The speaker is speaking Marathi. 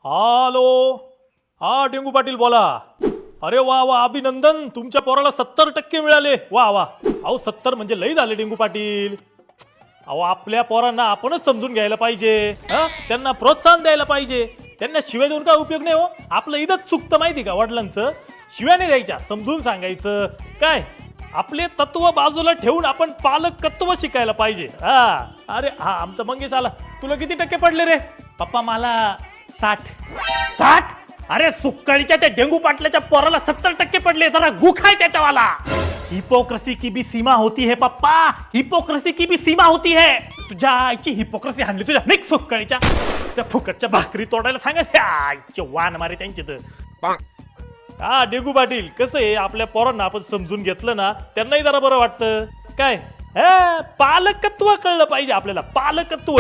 हॅलो. हा डेंगू पाटील बोला. अरे वा वा, अभिनंदन, तुमच्या पोराला 70% मिळाले. वा वा. अहो 70 म्हणजे लई झाले डेंगू पाटील. अहो आपल्या पोरांना आपणच समजून घ्यायला पाहिजे. त्यांना प्रोत्साहन द्यायला पाहिजे. त्यांना शिव्या देऊन काय उपयोग नाही हो. आपलं इथंच चुकतं माहिती का, वडिलांचं शिव्या नाही द्यायच्या, समजून सांगायचं. काय आपले तत्व बाजूला ठेवून आपण पालकत्व शिकायला पाहिजे. अरे हा आमचा मंगेश आला. तुला किती टक्के पडले रे? पप्पा मला 60. 60? अरे सुक्काळीच्या त्या डेंगू पाटल्याच्या पोराला 70% पडले. जरा गुख आहे त्याच्यावाला. हिपोक्रेसी की भी सीमा होती है पप्पा, हिपोक्रेसी की भी सीमा होती है. तुझ्या आईची हिपोक्रेसी हाणली तुझ्या निक सुक्काळीच्या. त्या फुकटच्या भाकरी तोडायला सांगा. वान मारे त्यांचे तर. हा डेंगू पाटील, कसं आहे आपल्या पोरांना आपण समजून घेतलं ना, त्यांनाही जरा बरं वाटतं. काय पालकत्व कळलं पाहिजे आपल्याला, पालकत्व.